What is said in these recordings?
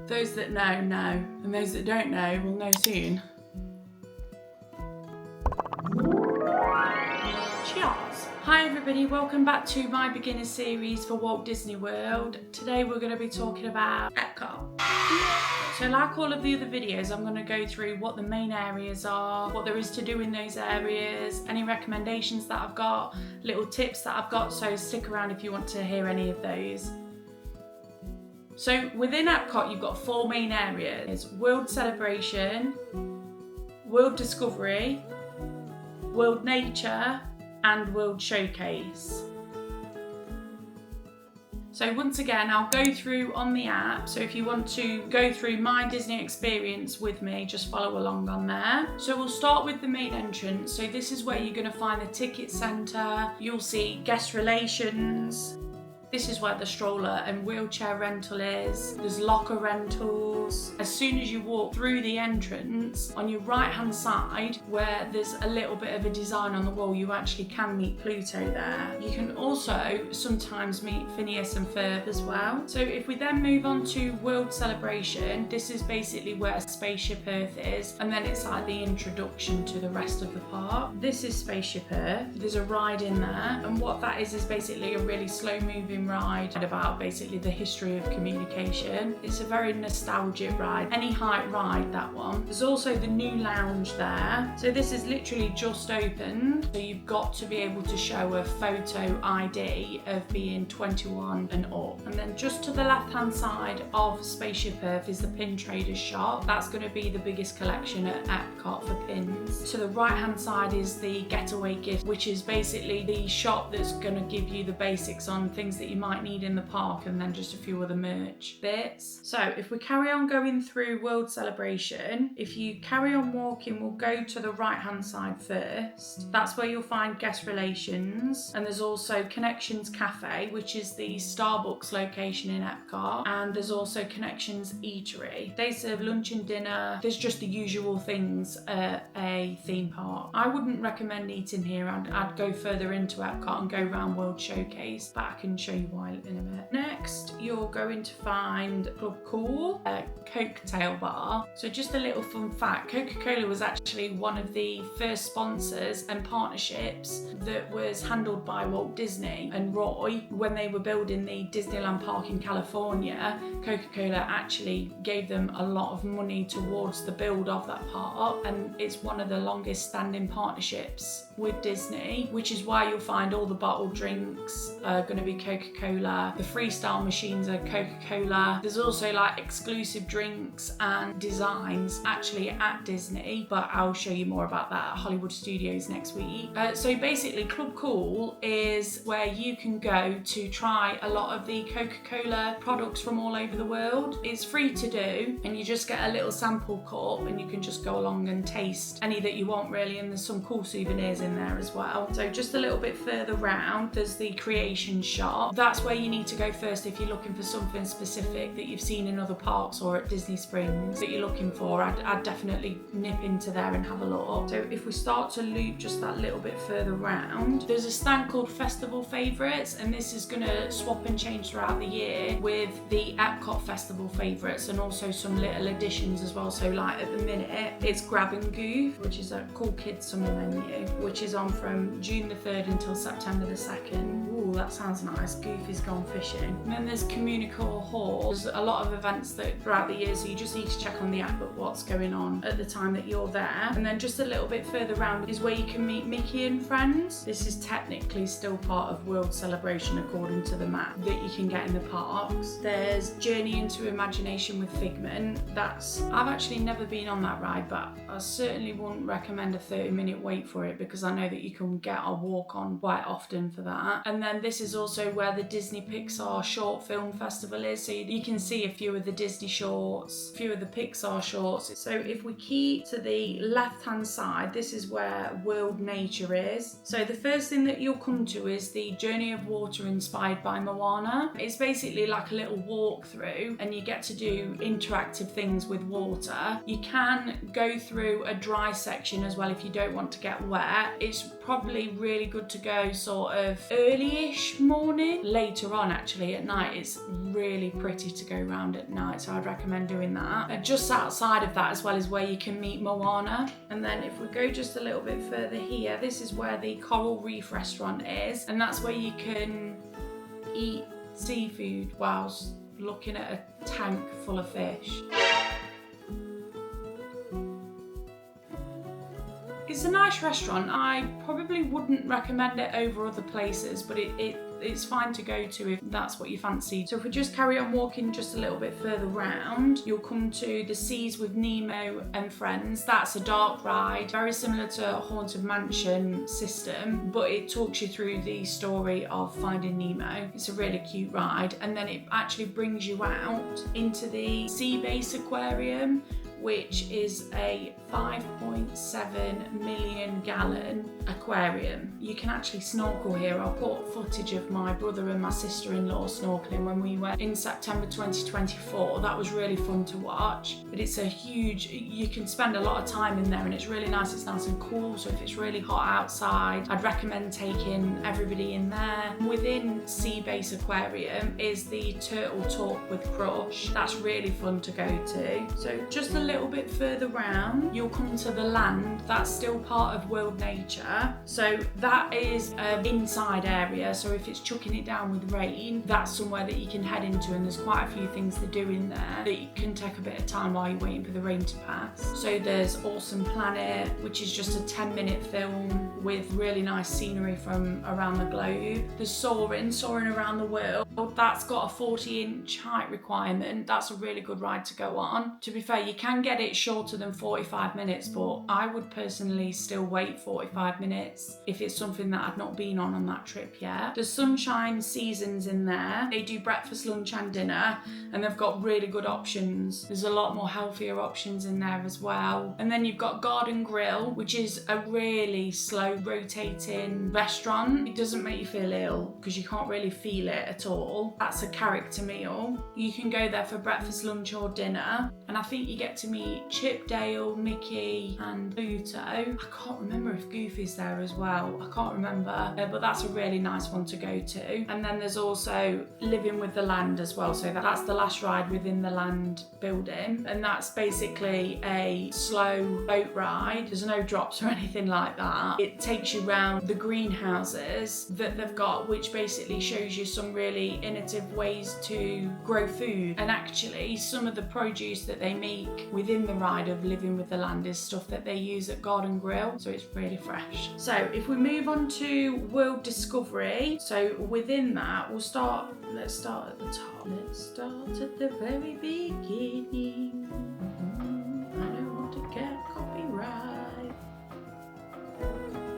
Those that know, know, and those that don't know will know soon. Cheers! Hi everybody, welcome back to my beginner series for Walt Disney World. Today we're going to be talking about EPCOT. So like all of the other videos, I'm going to go through what the main areas are, what there is to do in those areas, any recommendations that I've got, little tips that I've got, so stick around if you want to hear any of those. So within EPCOT, you've got four main areas: World Celebration, World Discovery, World Nature, and World Showcase. So once again, I'll go through on the app. So if you want to go through my Disney experience with me, just follow along on there. So we'll start with the main entrance. So this is where you're going to find the ticket centre. You'll see guest relations. This is where the stroller and wheelchair rental is. There's locker rentals. As soon as you walk through the entrance, on your right hand side, where there's a little bit of a design on the wall, you actually can meet Pluto there. You can also sometimes meet Phineas and Ferb as well. So if we then move on to World Celebration, this is basically where Spaceship Earth is, and then it's like the introduction to the rest of the park. This is Spaceship Earth. There's a ride in there, and what that is basically a really slow moving ride about basically the history of communication. It's a very nostalgic ride, any height ride, that one. There's also the new lounge there. So this is literally just opened, so you've got to be able to show a photo ID of being 21 and up. And then just to the left hand side of Spaceship Earth is the pin traders shop. That's going to be the biggest collection at EPCOT for pins. To the right hand side is the getaway gift, which is basically the shop that's going to give you the basics on things that you might need in the park, and then just a few other merch bits. So if we carry on going through World Celebration, if you carry on walking, we'll go to the right hand side first. That's where you'll find guest relations, and there's also Connections Cafe, which is the Starbucks location in EPCOT, and there's also Connections Eatery. They serve lunch and dinner. There's just the usual things at a theme park. I wouldn't recommend eating here. I'd go further into EPCOT and go around World Showcase, but I can show you why in a minute. Next, you're going to find Club Cool, a cocktail bar. So just a little fun fact, Coca-Cola was actually one of the first sponsors and partnerships that was handled by Walt Disney and Roy. When they were building the Disneyland park in California, Coca-Cola actually gave them a lot of money towards the build of that park, and it's one of the longest standing partnerships with Disney, which is why you'll find all the bottled drinks are going to be Coca-Cola. The freestyle machines are Coca-Cola. There's also like exclusive drinks and designs actually at Disney, but I'll show you more about that at Hollywood Studios next week. So basically Club Cool is where you can go to try a lot of the Coca-Cola products from all over the world. It's free to do, and you just get a little sample cup and you can just go along and taste any that you want really, and there's some cool souvenirs in there as well. So just a little bit further round, there's the Creation Shop. That's where you need to go first if you're looking for something specific that you've seen in other parks or at Disney Springs that you're looking for. I'd definitely nip into there and have a look. So if we start to loop just that little bit further round, there's a stand called Festival Favourites, and this is going to swap and change throughout the year with the EPCOT Festival Favourites and also some little additions as well. So like at the minute it's Grab and Goof, which is a cool kids summer menu, which is on from June the 3rd until September the 2nd. Ooh, that sounds nice. Goof is gone fishing. And then there's Communicore Hall. There's a lot of events that throughout the year, so you just need to check on the app at what's going on at the time that you're there. And then just a little bit further round is where you can meet Mickey and friends. This is technically still part of World Celebration according to the map that you can get in the parks. There's Journey into Imagination with Figment. I've actually never been on that ride, but I certainly wouldn't recommend a 30-minute wait for it because I know that you can get a walk on quite often for that. And then this is also where the Disney Pixar Short Film Festival is, so you can see a few of the Disney shorts, a few of the Pixar shorts. So if we keep to the left hand side, this is where World Nature is. So the first thing that you'll come to is the Journey of Water inspired by Moana. It's basically like a little walkthrough, and you get to do interactive things with water. You can go through a dry section as well if you don't want to get wet. It's probably really good to go sort of early-ish morning. Later on actually at night, it's really pretty to go around at night, so I'd recommend doing that. And just outside of that as well is where you can meet Moana. And then if we go just a little bit further here, this is where the Coral Reef restaurant is, and that's where you can eat seafood whilst looking at a tank full of fish. It's a nice restaurant. I probably wouldn't recommend it over other places, but it's fine to go to if that's what you fancy. So if we just carry on walking just a little bit further round, you'll come to the Seas with Nemo and Friends. That's a dark ride, very similar to Haunted Mansion system, but it talks you through the story of Finding Nemo. It's a really cute ride, and then it actually brings you out into the Sea Base Aquarium, which is a 5.7 million gallon aquarium. You can actually snorkel here. I'll put footage of my brother and my sister-in-law snorkeling when we went in September 2024. That was really fun to watch. But it's a huge, you can spend a lot of time in there, and it's really nice. It's nice and cool, so if it's really hot outside, I'd recommend taking everybody in there. Within Sea Base Aquarium is the Turtle Talk with Crush. That's really fun to go to. So just a little bit further round, you'll come to the land. That's still part of World Nature. So that is an inside area. So if it's chucking it down with rain, that's somewhere that you can head into, and there's quite a few things to do in there that you can take a bit of time while you're waiting for the rain to pass. So there's Awesome Planet, which is just a 10-minute film with really nice scenery from around the globe. There's Soaring Around the World. That's got a 40-inch height requirement. That's a really good ride to go on. To be fair, you can get it shorter than 45 minutes, but I would personally still wait 45 minutes if it's something that I've not been on that trip yet. There's Sunshine Seasons in there. They do breakfast, lunch and dinner, and they've got really good options. There's a lot more healthier options in there as well. And then you've got Garden Grill, which is a really slow rotating restaurant. It doesn't make you feel ill because you can't really feel it at all. That's a character meal. You can go there for breakfast, lunch or dinner, and I think you get to meet Chip, Dale, Mickey and Pluto. I can't remember if Goofy's there as well. I can't remember, but that's a really nice one to go to. And then there's also Living with the Land as well. So that's the last ride within the land building, and that's basically a slow boat ride. There's no drops or anything like that. It takes you around the greenhouses that they've got, which basically shows you some really innovative ways to grow food. And actually some of the produce that they make within the ride of Living with the Land is stuff that they use at Garden Grill, so it's really fresh. So if we move on to World Discovery, so within that let's start at the top. Let's start at the very beginning. I don't want to get copyright.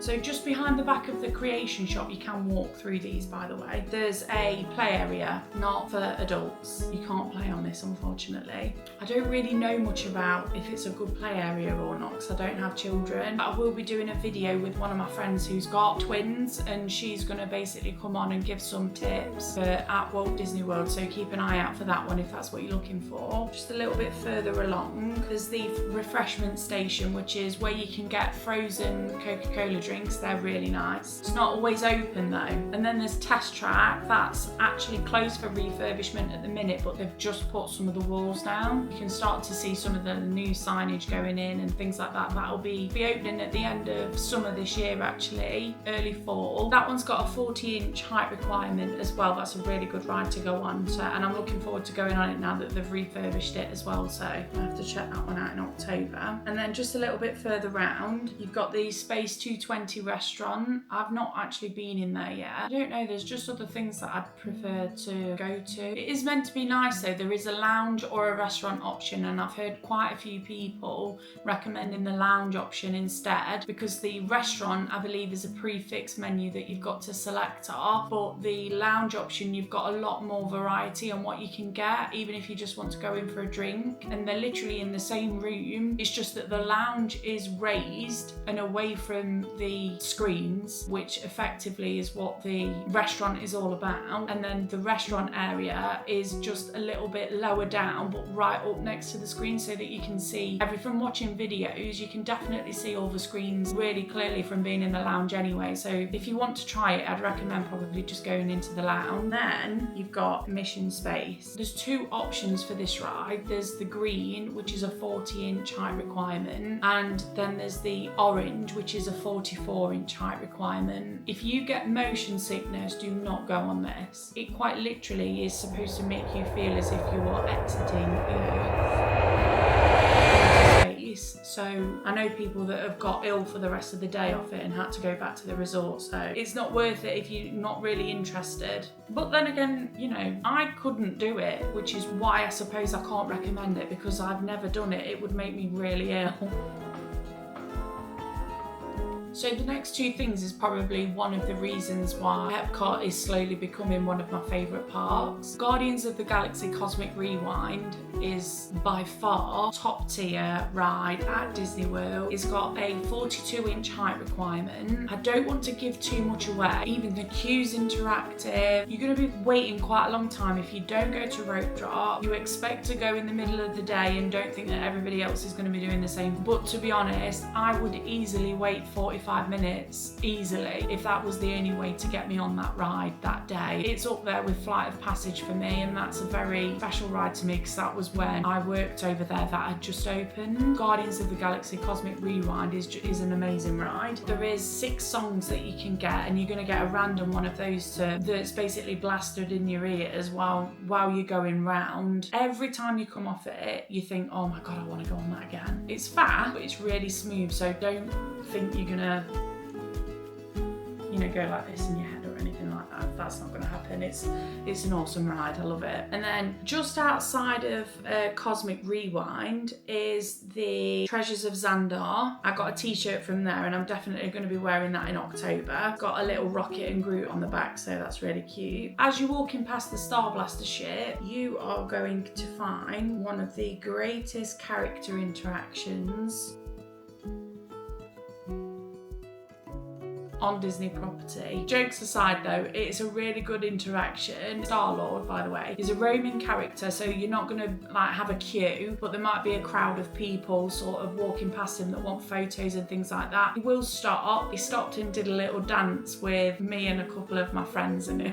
So just behind the back of the creation shop, you can walk through these, by the way. There's a play area, not for adults. You can't play on this, unfortunately. I don't really know much about if it's a good play area or not, because I don't have children. I will be doing a video with one of my friends who's got twins, and she's gonna basically come on and give some tips for at Walt Disney World, so keep an eye out for that one if that's what you're looking for. Just a little bit further along, there's the refreshment station, which is where you can get frozen Coca-Cola drinks. They're really nice. It's not always open though. And then there's Test Track. That's actually closed for refurbishment at the minute, but they've just put some of the walls down. You can start to see some of the new signage going in and things like that. That'll be opening at the end of summer this year, actually, early fall. That one's got a 40-inch height requirement as well. That's a really good ride to go on. So, and I'm looking forward to going on it now that they've refurbished it as well. So I have to check that one out in October. And then just a little bit further round, you've got the Space 220 restaurant. I've not actually been in there yet. I don't know, there's just other things that I'd prefer to go to. It is meant to be nice though. There is a lounge or a restaurant option, and I've heard quite a few people recommending the lounge option instead, because the restaurant, I believe, is a prefix menu that you've got to select off, but the lounge option, you've got a lot more variety on what you can get, even if you just want to go in for a drink. And they're literally in the same room. It's just that the lounge is raised and away from the the screens, which effectively is what the restaurant is all about, and then the restaurant area is just a little bit lower down but right up next to the screen, so that you can see everything. Watching videos, you can definitely see all the screens really clearly from being in the lounge anyway, so if you want to try it, I'd recommend probably just going into the lounge. Then you've got Mission Space. There's two options for this ride. There's the green, which is a 40-inch height requirement, and then there's the orange, which is a 44-inch height requirement. If you get motion sickness, do not go on this. It quite literally is supposed to make you feel as if you are exiting space. So I know people that have got ill for the rest of the day off it and had to go back to the resort, so it's not worth it if you're not really interested. But then again, you know, I couldn't do it, which is why I suppose I can't recommend it, because I've never done it. It would make me really ill. So the next two things is probably one of the reasons why EPCOT is slowly becoming one of my favourite parks. Guardians of the Galaxy Cosmic Rewind is by far top tier ride at Disney World. It's got a 42-inch height requirement. I don't want to give too much away. Even the queue's interactive. You're going to be waiting quite a long time if you don't go to rope drop. You expect to go in the middle of the day and don't think that everybody else is going to be doing the same. But to be honest, I would easily wait 45 minutes easily if that was the only way to get me on that ride that day. It's up there with Flight of Passage for me, and that's a very special ride to me because that was when I worked over there that had just opened. Guardians of the Galaxy Cosmic Rewind is an amazing ride. There is 6 songs that you can get, and you're going to get a random one of those that's basically blasted in your ears while you're going round. Every time you come off it, you think, oh my god, I want to go on that again. It's fast, but it's really smooth, so don't think you're gonna, you know, go like this in your head or anything like that. That's not going to happen. It's an awesome ride. I love it. And then just outside of Cosmic Rewind is the Treasures of Xandar. I got a t-shirt from there, and I'm definitely going to be wearing that in October. Got a little rocket and Groot on the back, so that's really cute. As you're walking past the Star Blaster ship, you are going to find one of the greatest character interactions on Disney property. Jokes aside though, it's a really good interaction. Star-Lord, by the way, is a roaming character, so you're not gonna like have a queue, but there might be a crowd of people sort of walking past him that want photos and things like that. He will stop. He stopped and did a little dance with me and a couple of my friends, and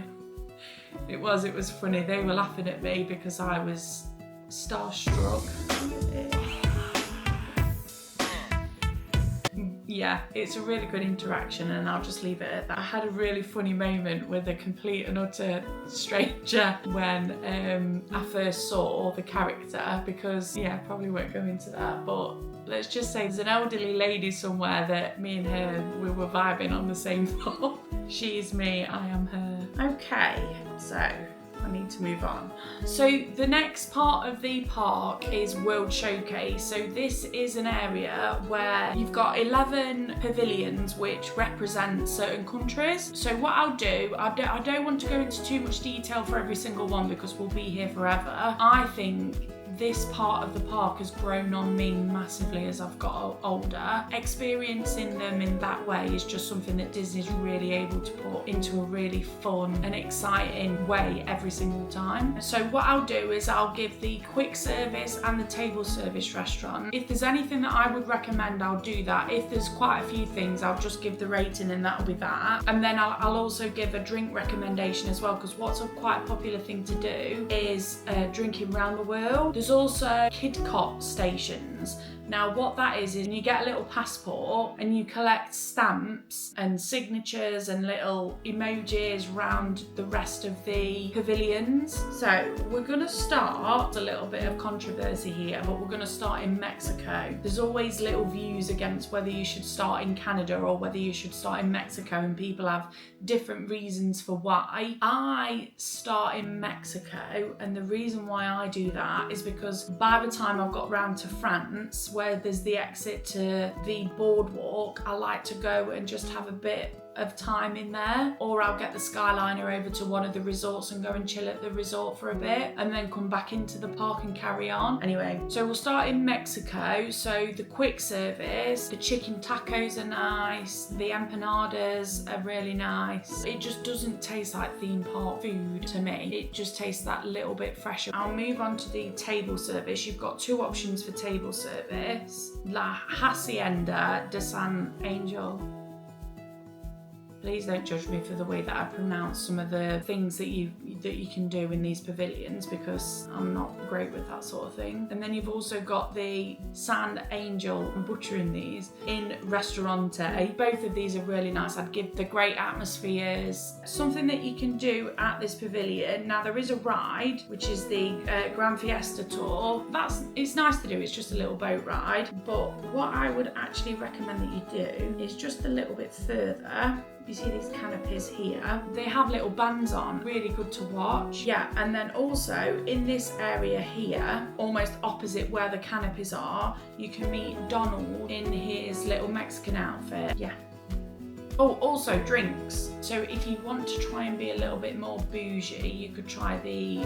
it was funny. They were laughing at me because I was starstruck. Yeah, it's a really good interaction, and I'll just leave it at that. I had a really funny moment with a complete and utter stranger when I first saw the character, because, yeah, I probably won't go into that, but let's just say there's an elderly lady somewhere that me and her, we were vibing on the same floor. She's me, I am her. Okay, so I need to move on. So the next part of the park is World Showcase. So this is an area where you've got 11 pavilions which represent certain countries. So what I'll do, I don't want to go into too much detail for every single one because we'll be here forever. I think this part of the park has grown on me massively as I've got older. Experiencing them in that way is just something that Disney's really able to put into a really fun and exciting way every single time. So what I'll do is I'll give the quick service and the table service restaurant. If there's anything that I would recommend, I'll do that. If there's quite a few things, I'll just give the rating and that'll be that. And then I'll also give a drink recommendation as well, because what's a quite popular thing to do is drinking around the world. There's also EPCOT stations. Now what that is you get a little passport and you collect stamps and signatures and little emojis around the rest of the pavilions. So we're gonna start, a little bit of controversy here, but we're gonna start in Mexico. There's always little views against whether you should start in Canada or whether you should start in Mexico, and people have different reasons for why. I start in Mexico, and the reason why I do that is because by the time I've got round to France, where there's the exit to the boardwalk, I like to go and just have a bit of time in there, or I'll get the Skyliner over to one of the resorts and go and chill at the resort for a bit and then come back into the park and carry on. Anyway, so we'll start in Mexico. So the quick service, the chicken tacos are nice, the empanadas are really nice. It just doesn't taste like theme park food to me. It just tastes that little bit fresher. I'll move on to the table service. You've got two options for table service. La Hacienda de San Angel. Please don't judge me for the way that I pronounce some of the things that you can do in these pavilions, because I'm not great with that sort of thing. And then you've also got the San Angel, I'm butchering these, in Restaurante. Both of these are really nice. I'd give the great atmospheres. Something that you can do at this pavilion, now there is a ride, which is the Grand Fiesta Tour. It's nice to do, it's just a little boat ride. But what I would actually recommend that you do is just a little bit further. You see these canopies here? They have little bands on, really good to watch. Yeah, and then also in this area here, almost opposite where the canopies are, you can meet Donald in his little Mexican outfit. Yeah. Oh, also drinks. So if you want to try and be a little bit more bougie, you could try the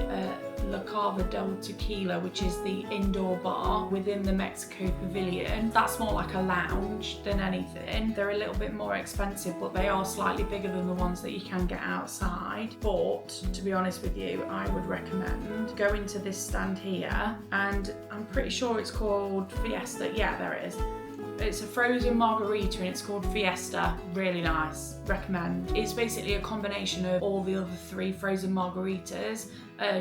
La Cava del Tequila, which is the indoor bar within the Mexico Pavilion. That's more like a lounge than anything. They're a little bit more expensive, but they are slightly bigger than the ones that you can get outside. But to be honest with you, I would recommend going to this stand here, and I'm pretty sure it's called Fiesta. Yeah, there it is. It's a frozen margarita and it's called Fiesta. Really nice. Recommend. It's basically a combination of all the other three frozen margaritas.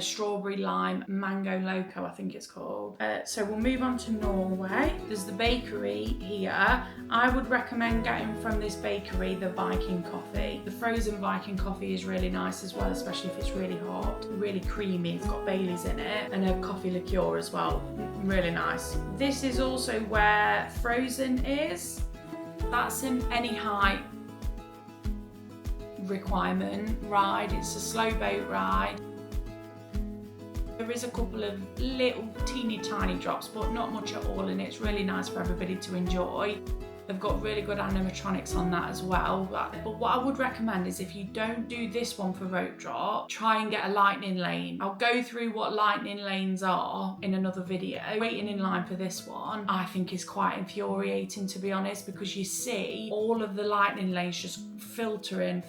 Strawberry, lime, mango loco, I think it's called. So we'll move on to Norway. There's the bakery here. I would recommend getting from this bakery the Viking coffee. The frozen Viking coffee is really nice as well, especially if it's really hot. Really creamy, it's got Baileys in it, and a coffee liqueur as well. Really nice. This is also where Frozen is. That's an any height requirement ride. It's a slow boat ride. There is a couple of little teeny tiny drops, but not much at all, and it's really nice for everybody to enjoy. They've got really good animatronics on that as well. But what I would recommend is, if you don't do this one for rope drop, try and get a lightning lane. I'll go through what lightning lanes are in another video. Waiting in line for this one, I think, is quite infuriating, to be honest, because you see all of the lightning lanes just filtering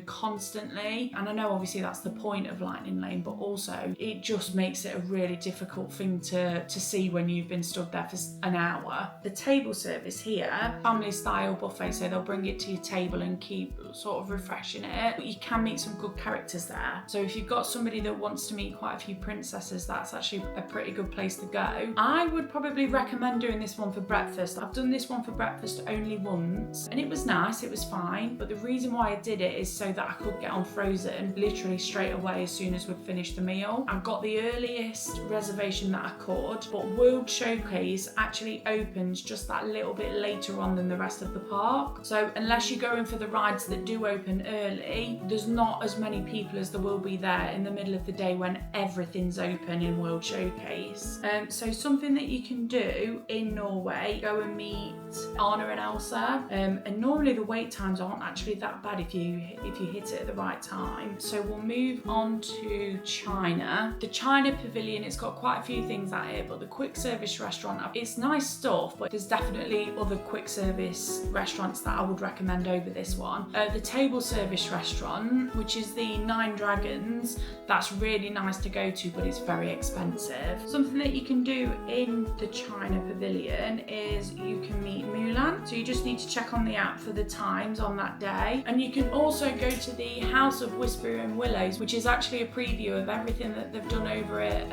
constantly. And I know obviously that's the point of lightning lane, but also it just makes it a really difficult thing to see when you've been stood there for an hour. The table service here, family style buffet, so they'll bring it to your table and keep sort of refreshing it. But you can meet some good characters there. So if you've got somebody that wants to meet quite a few princesses, that's actually a pretty good place to go. I would probably recommend doing this one for breakfast. I've done this one for breakfast only once, and it was nice, it was fine. But the reason why I did it is so that I could get on Frozen literally straight away as soon as we'd finished the meal. I got the earliest reservation that I could, but World Showcase actually opens just that little bit later on than the rest of the park. So unless you're going for the rides that do open early, there's not as many people as there will be there in the middle of the day when everything's open in World Showcase. So something that you can do in Norway, go and meet Anna and Elsa. And normally the wait times aren't actually that bad if you hit it at the right time. So we'll move on to China. The China Pavilion, it's got quite a few things out here, but the quick service restaurant, it's nice stuff, but there's definitely other quick service restaurants that I would recommend over this one. The table service restaurant, which is the Nine Dragons, that's really nice to go to, but it's very expensive. Something that you can do in the China Pavilion is you can meet Mulan. So you just need to check on the app for the times on that day. And you can also go to the House of Whisper and Willows, which is actually a preview of everything that they've done over at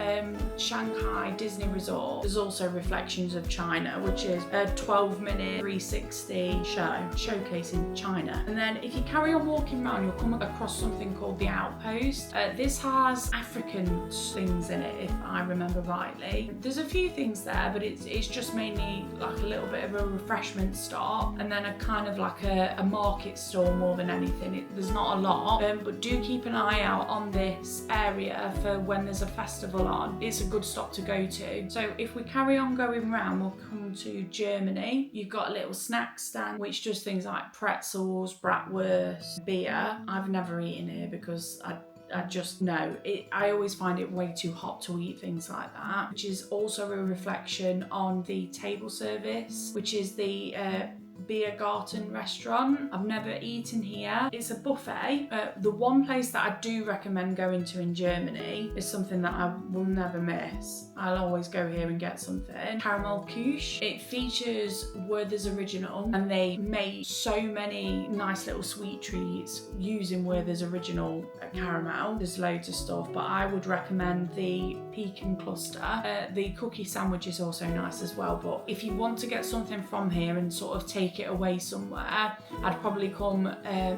Shanghai Disney Resort. There's also Reflections of China, which is a 12-minute 360 show showcasing China. And then if you carry on walking around, you'll come across something called the Outpost. This has African things in it, if I remember rightly. There's a few things there, but it's just mainly like a little bit of a refreshment stop, and then a kind of like a market store more than anything. There's not a lot, but do keep an eye out on this area for when there's a festival on. It's a good stop to go to. So if we carry on going around, we'll come to Germany. You've got a little little snack stand which does things like pretzels, bratwurst, beer. I've never eaten here because I just know it. I always find it way too hot to eat things like that, which is also a reflection on the table service, which is the Biergarten restaurant. I've never eaten here. It's a buffet. The one place that I do recommend going to in Germany is something that I will never miss. I'll always go here and get something. Caramel Couche. It features Werther's Original, and they made so many nice little sweet treats using Werther's Original caramel. There's loads of stuff, but I would recommend the pecan cluster. The cookie sandwich is also nice as well, but if you want to get something from here and sort of take it away somewhere, I'd probably come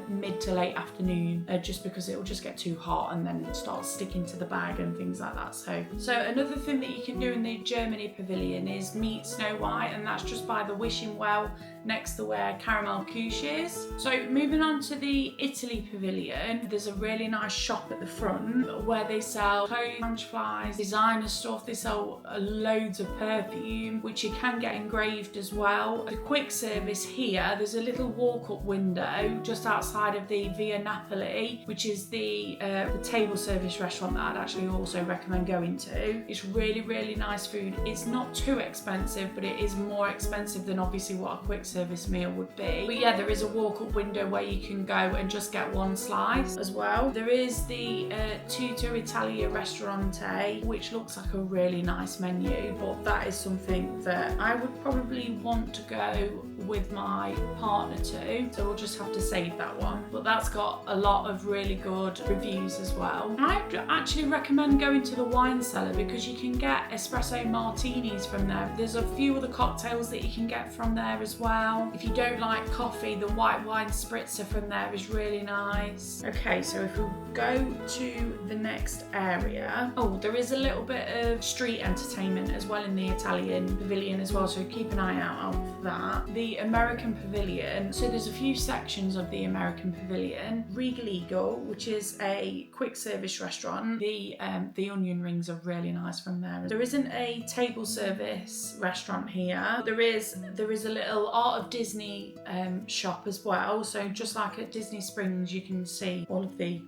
mid to late afternoon, just because it will just get too hot and then start sticking to the bag and things like that. So another thing that you can do in the Germany pavilion is meet Snow White, and that's just by the wishing well next to where Caramel Couche is. So moving on to the Italy pavilion, there's a really nice shop at the front where they sell clothes, lounge flies, designer stuff. They sell loads of perfume, which you can get engraved as well. The quick service here, there's a little walk-up window just outside of the Via Napoli, which is the table service restaurant that I'd actually also recommend going to. It's really, really nice food. It's not too expensive, but it is more expensive than obviously what a quick service meal would be. But yeah, there is a walk-up window where you can go and just get one slice as well. There is the Tutto Italia Ristorante, which looks like a really nice menu, but that is something that I would probably want to go with my partner to, so we'll just have to save that one. But that's got a lot of really good reviews as well. I'd actually recommend going to the wine cellar because you can get espresso martinis from there. There's a few other cocktails that you can get from there as well. If you don't like coffee, the white wine spritzer from there is really nice. Okay, so if we go to the next area, there is a little bit of street entertainment as well in the Italian pavilion as well, so keep an eye out for that. The American pavilion, so there's a few sections of the American pavilion. Regal Eagle, which is a quick service restaurant. The onion rings are really nice from there. There isn't a table service restaurant here. There is a little Art of Disney shop as well, so just like at Disney Springs you can see all of the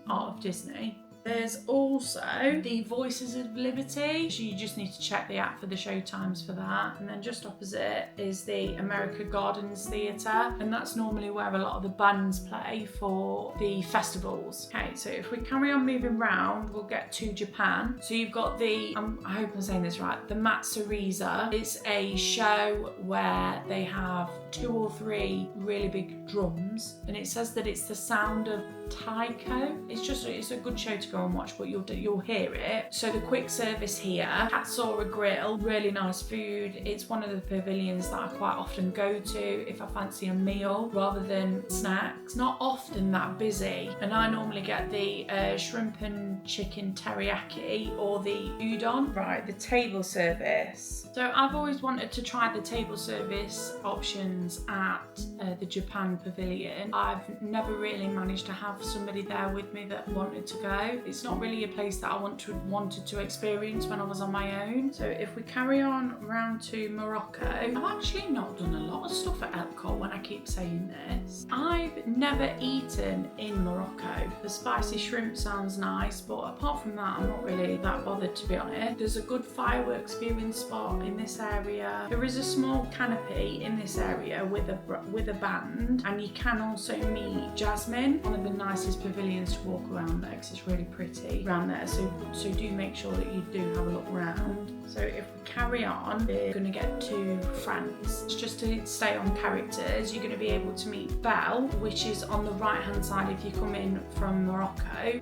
Art of Disney. There's also the Voices of Liberty, so you just need to check the app for the show times for that. And then just opposite is the America Gardens Theatre, and that's normally where a lot of the bands play for the festivals. Okay, so if we carry on moving round, we'll get to Japan. So you've got the, I hope I'm saying this right, the Matsuriza. It's a show where they have 2 or 3 really big drums, and it says that it's the sound of taiko. It's a good show to go and watch, but you'll hear it. So the quick service here, Katsura Grill, really nice food. It's one of the pavilions that I quite often go to if I fancy a meal rather than snacks. It's not often that busy, and I normally get the shrimp and chicken teriyaki or the udon. Right, the table service. So I've always wanted to try the table service options at the Japan pavilion. I've never really managed to have somebody there with me that wanted to go. It's not really a place that I wanted to experience when I was on my own. So if we carry on round to Morocco, I've actually not done a lot of stuff at EPCOT when I keep saying this. I've never eaten in Morocco. The spicy shrimp sounds nice, but apart from that, I'm not really that bothered, to be honest. There's a good fireworks viewing spot in this area. There is a small canopy in this area with a band, and you can also meet Jasmine, one of the nicest pavilions to walk around there because it's really pretty around there, so do make sure that you do have a look around. So if we carry on, we're going to get to France. Just to stay on characters, you're going to be able to meet Belle, which is on the right hand side if you come in from Morocco.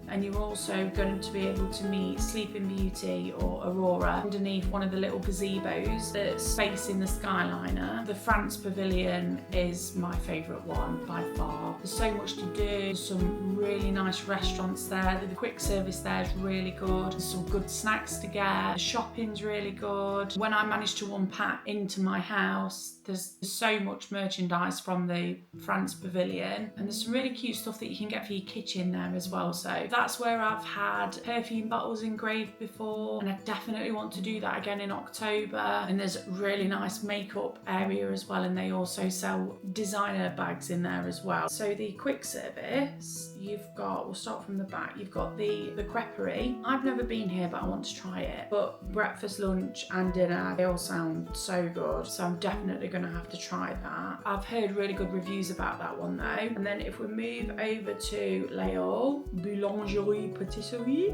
And you're also going to be able to meet Sleeping Beauty or Aurora underneath one of the little gazebos that's facing the Skyliner. The France Pavilion is my favourite one by far. There's so much to do. There's some really nice restaurants there. The quick service there is really good. There's some good snacks to get. The shopping's really good. When I managed to unpack into my house, there's so much merchandise from the France Pavilion, and there's some really cute stuff that you can get for your kitchen there as well. So that's where I've had perfume bottles engraved before, and I definitely want to do that again in October. And there's a really nice makeup area as well, and they also sell designer bags in there as well. So the quick service, you've got, we'll start from the back, you've got the creperie. I've never been here, but I want to try it. But breakfast, lunch and dinner, they all sound so good, so I'm definitely going to have to try that. I've heard really good reviews about that one though. And then if we move over to Léo Boulangerie Patisserie,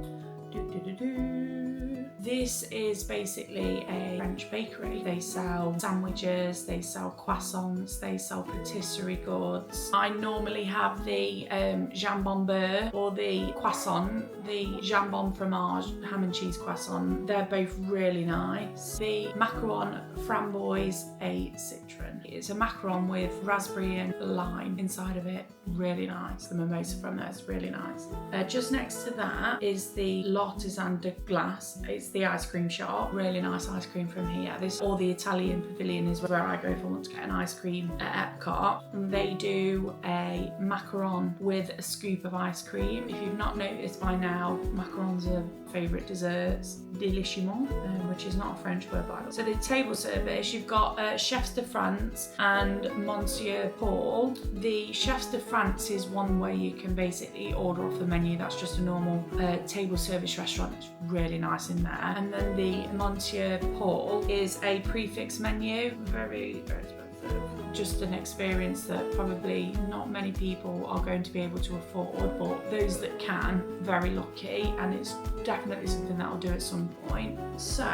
this is basically a French bakery. They sell sandwiches, they sell croissants, they sell patisserie goods. I normally have the jambon beurre or the croissant, the jambon fromage ham and cheese croissant. They're both really nice. The macaron framboise et citron. It's a macaron with raspberry and lime inside of it. Really nice. The mimosa from there is really nice. Just next to that is the L'Artisan de Glace. It's the ice cream shop. Really nice ice cream from here. This or the Italian pavilion is where I go if I want to get an ice cream at Epcot. And they do a macaron with a scoop of ice cream. If you've not noticed by now, macarons are favourite desserts. Deliciement, which is not a French word by the way. So the table service, you've got Chefs de France and Monsieur Paul. The Chefs de France is one where you can basically order off the menu. That's just a normal table service restaurant. It's really nice in there. And then the Monsieur Paul is a prefix menu. Very, very expensive. Just an experience that probably not many people are going to be able to afford, but those that can, very lucky, and it's definitely something that I'll do at some point. So,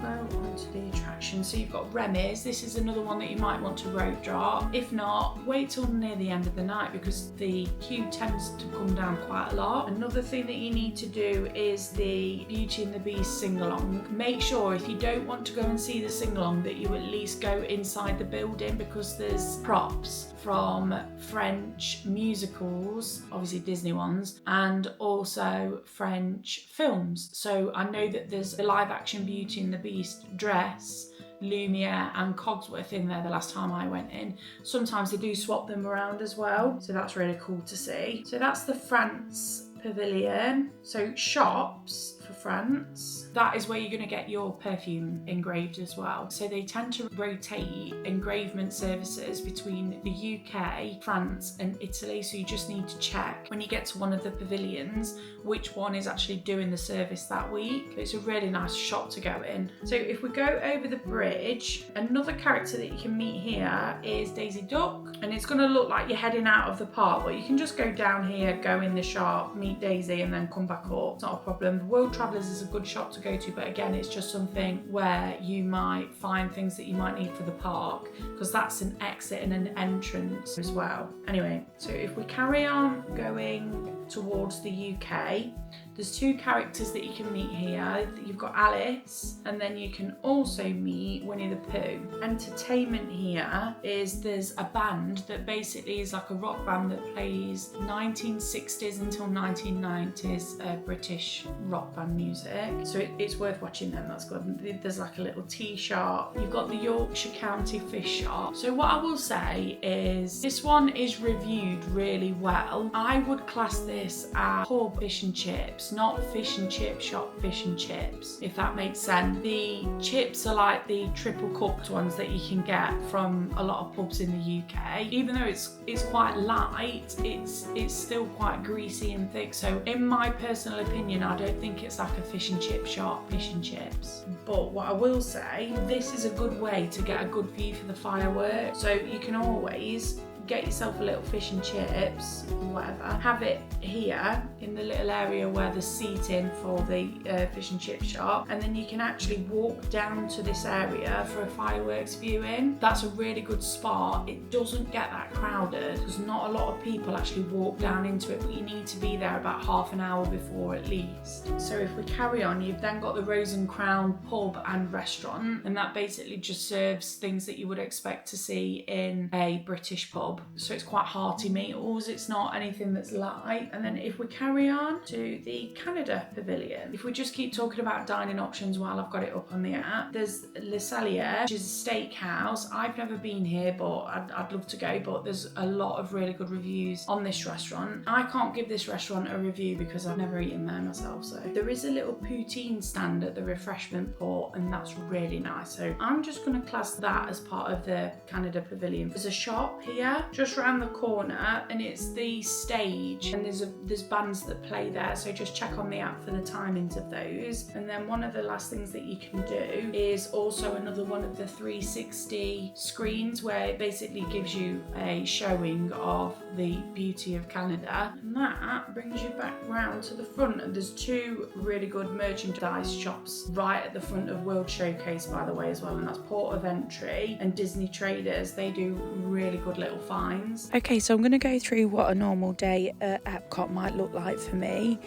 go on to the attraction. So you've got Remy's. This is another one that you might want to rope drop. If not, wait till near the end of the night because the queue tends to come down quite a lot. Another thing that you need to do is the Beauty and the Beast sing-along. Make sure if you don't want to go and see the sing-along that you at least go inside the building because there's props from French musicals, obviously Disney ones, and also French films. So I know that there's the live action Beauty and the Beast dress, Lumiere and Cogsworth in there the last time I went in. Sometimes they do swap them around as well, so that's really cool to see. So that's the France pavilion. So shops for France, that is where you're going to get your perfume engraved as well. So they tend to rotate engravement services between the UK, France and Italy, so you just need to check when you get to one of the pavilions which one is actually doing the service that week. It's a really nice shop to go in. So if we go over the bridge, another character that you can meet here is Daisy Duck, and it's going to look like you're heading out of the park, but you can just go down here, go in the shop, meet Daisy and then come back up. It's not a problem. The World Travellers is a good shop to go to, but again it's just something where you might find things that you might need for the park because that's an exit and an entrance as well. Anyway, so if we carry on going towards the UK, there's two characters that you can meet here. You've got Alice, and then you can also meet Winnie the Pooh. Entertainment here is there's a band that basically is like a rock band that plays 1960s until 1990s British rock band music. So it's worth watching them, that's good. There's like a little tea shop. You've got the Yorkshire County Fish Shop. So what I will say is this one is reviewed really well. I would class this as pub fish and chips, not fish and chip shop fish and chips, if that makes sense. The chips are like the triple cooked ones that you can get from a lot of pubs in the UK. Even though it's quite light, it's still quite greasy and thick. So in my personal opinion, I don't think it's like a fish and chip shop fish and chips. But what I will say, this is a good way to get a good view for the fireworks. So you can always get yourself a little fish and chips or whatever, have it here in the little area where there's seating for the fish and chip shop, and then you can actually walk down to this area for a fireworks viewing. That's a really good spot. It doesn't get that crowded because not a lot of people actually walk down into it, but you need to be there about half an hour before at least. So if we carry on, you've then got the Rose and Crown pub and restaurant, and that basically just serves things that you would expect to see in a British pub. pub, so it's quite hearty meals. It's not anything that's light. And then if we carry on to the Canada Pavilion, if we just keep talking about dining options while I've got it up on the app, there's Le Cellier, which is a steakhouse. I've never been here, but I'd love to go, but there's a lot of really good reviews on this restaurant. I can't give this restaurant a review because I've never eaten there myself. So there is a little poutine stand at the refreshment port, and that's really nice. So I'm just going to class that as part of the Canada Pavilion. There's a shop here just around the corner, and it's the stage, and there's bands that play there, so just check on the app for the timings of those. And then one of the last things that you can do is also another one of the 360 screens, where it basically gives you a showing of the beauty of Canada. And that brings you back round to the front, and there's two really good merchandise shops right at the front of World Showcase, by the way, as well, and that's Port of Entry and Disney Traders. They do really good little finds. Okay, so I'm going to go through what a normal day at EPCOT might look like for me,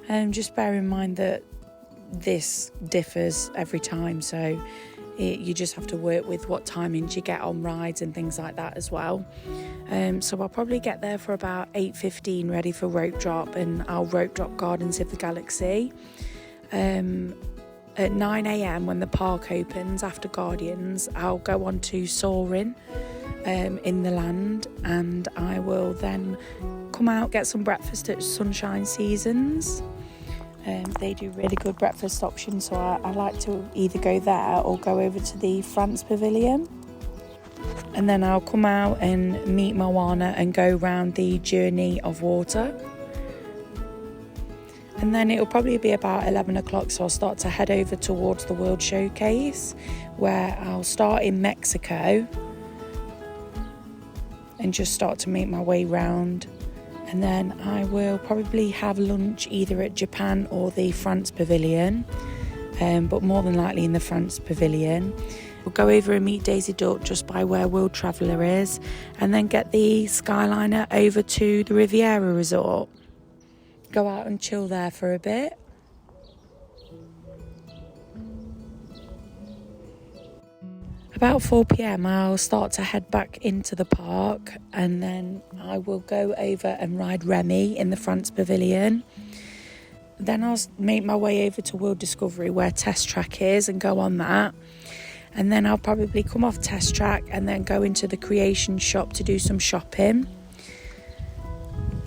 and just bear in mind that this differs every time, so you just have to work with what timings you get on rides and things like that as well. So I'll probably get there for about 8:15, ready for rope drop, and I'll rope drop Guardians of the Galaxy. At 9 a.m. when the park opens after Guardians, I'll go on to Soarin' in the land, and I will then come out, get some breakfast at Sunshine Seasons. They do really good breakfast options, so I like to either go there or go over to the France Pavilion. And then I'll come out and meet Moana and go round the Journey of Water. And then it'll probably be about 11 o'clock, so I'll start to head over towards the World Showcase, where I'll start in Mexico and just start to make my way round. And then I will probably have lunch either at Japan or the France Pavilion, but more than likely in the France Pavilion. We'll go over and meet Daisy Duck just by where World Traveller is, and then get the Skyliner over to the Riviera Resort. Go out and chill there for a bit. About 4 p.m. I'll start to head back into the park, and then I will go over and ride Remy in the France Pavilion. Then I'll make my way over to World Discovery where Test Track is and go on that. And then I'll probably come off Test Track and then go into the Creation Shop to do some shopping.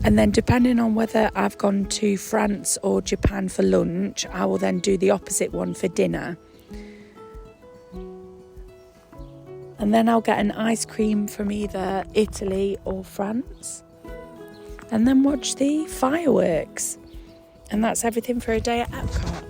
And then depending on whether I've gone to France or Japan for lunch, I will then do the opposite one for dinner. And then I'll get an ice cream from either Italy or France, and then watch the fireworks. And that's everything for a day at EPCOT.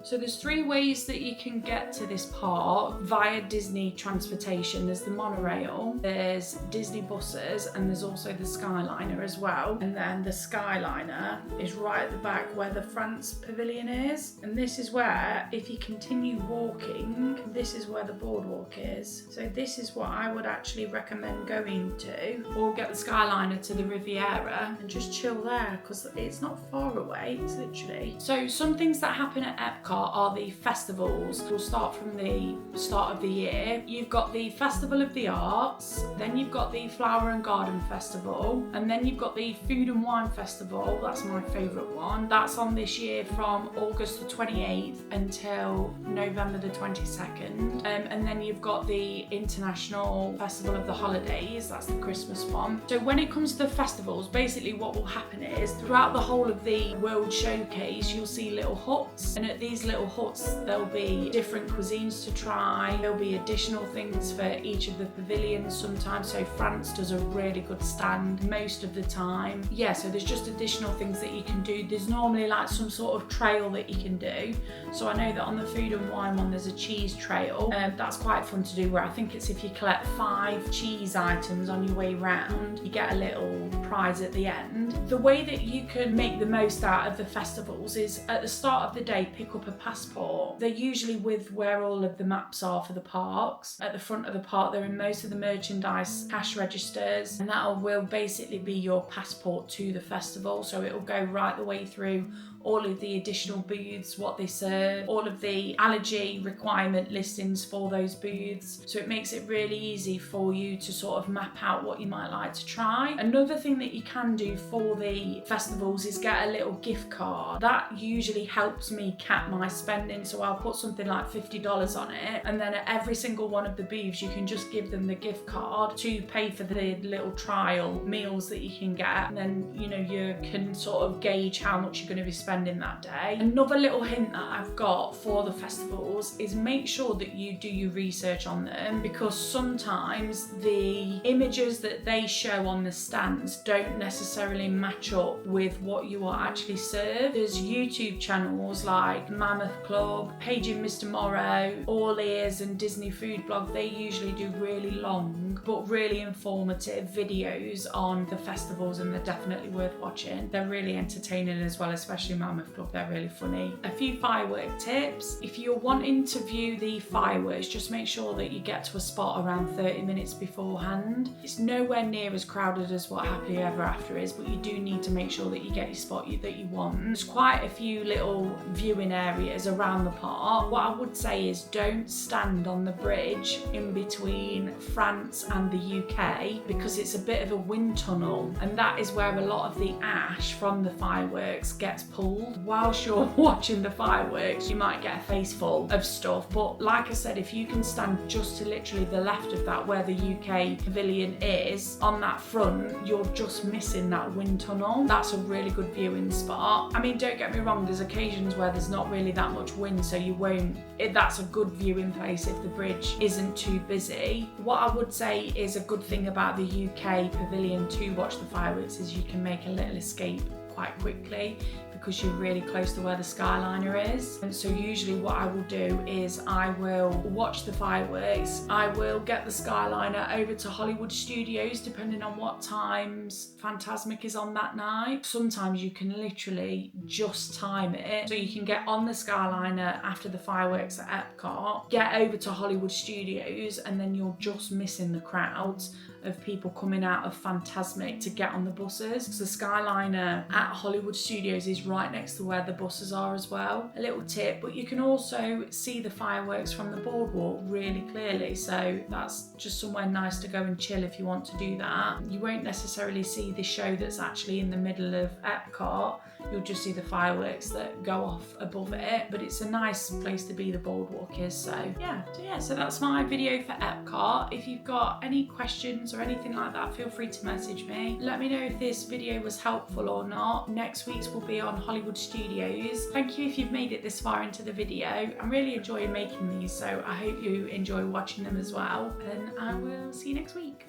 So there's 3 ways that you can get to this park via Disney transportation. There's the monorail, there's Disney buses, and there's also the Skyliner as well. And then the Skyliner is right at the back where the France Pavilion is. And this is where, if you continue walking, this is where the boardwalk is. So this is what I would actually recommend going to, or get the Skyliner to the Riviera and just chill there, because it's not far away, it's literally. So some things that happen at EPCOT are the festivals. We'll start from the start of the year. You've got the Festival of the Arts, then you've got the Flower and Garden Festival, and then you've got the Food and Wine Festival. That's my favourite one. That's on this year from August the 28th until November the 22nd. And then you've got the International Festival of the Holidays. That's the Christmas one. So when it comes to the festivals, basically what will happen is throughout the whole of the World Showcase, you'll see little huts, and at these little huts there'll be different cuisines to try. There'll be additional things for each of the pavilions sometimes. So France does a really good stand most of the time. Yeah, so there's just additional things that you can do. There's normally like some sort of trail that you can do. So I know that on the Food and Wine one there's a cheese trail. That's quite fun to do, where I think it's if you collect 5 cheese items on your way round, you get a little prize at the end. The way that you can make the most out of the festivals is at the start of the day pick up a passport. They're usually with where all of the maps are for the parks. At the front of the park, they're in most of the merchandise cash registers, and that will basically be your passport to the festival. So it'll go right the way through all of the additional booths, what they serve, all of the allergy requirement listings for those booths. So it makes it really easy for you to sort of map out what you might like to try. Another thing that you can do for the festivals is get a little gift card. That usually helps me cap my spending. So I'll put something like $50 on it, and then at every single one of the booths, you can just give them the gift card to pay for the little trial meals that you can get. And then, you know, you can sort of gauge how much you're going to be spending that day. Another little hint that I've got for the festivals is make sure that you do your research on them, because sometimes the images that they show on the stands don't necessarily match up with what you are actually served. There's YouTube channels like Mammoth Club, Paging Mr. Morrow, All Ears and Disney Food Blog. They usually do really long but really informative videos on the festivals, and they're definitely worth watching. They're really entertaining as well, especially Mammoth Club, they're really funny. A few firework tips. If you're wanting to view the fireworks, just make sure that you get to a spot around 30 minutes beforehand. It's nowhere near as crowded as what Happily Ever After is, but you do need to make sure that you get your spot that you want. There's quite a few little viewing areas around the park. What I would say is don't stand on the bridge in between France and the UK, because it's a bit of a wind tunnel, and that is where a lot of the ash from the fireworks gets pulled. Whilst you're watching the fireworks, you might get a face full of stuff, but like I said, if you can stand just to literally the left of that where the UK pavilion is, on that front, you're just missing that wind tunnel. That's a really good viewing spot. I mean, don't get me wrong, there's occasions where there's not really that much wind, so you won't, that's a good viewing place if the bridge isn't too busy. What I would say is a good thing about the UK pavilion to watch the fireworks is you can make a little escape quite quickly, because you're really close to where the Skyliner is. And so usually what I will do is I will watch the fireworks, I will get the Skyliner over to Hollywood Studios depending on what times Fantasmic is on that night. Sometimes you can literally just time it so you can get on the Skyliner after the fireworks at Epcot, get over to Hollywood Studios, and then you're just missing the crowds of people coming out of Fantasmic to get on the buses, because the Skyliner at Hollywood Studios is right next to where the buses are as well. A little tip, but you can also see the fireworks from the boardwalk really clearly, so that's just somewhere nice to go and chill if you want to do that. You won't necessarily see the show that's actually in the middle of Epcot, you'll just see the fireworks that go off above it, but it's a nice place to be, the boardwalk is. So that's my video for Epcot. If you've got any questions or anything like that, feel free to message me. Let me know if this video was helpful or not. Next week's will be on Hollywood Studios. Thank you if you've made it this far into the video. I'm really enjoying making these, so I hope you enjoy watching them as well, and I will see you next week.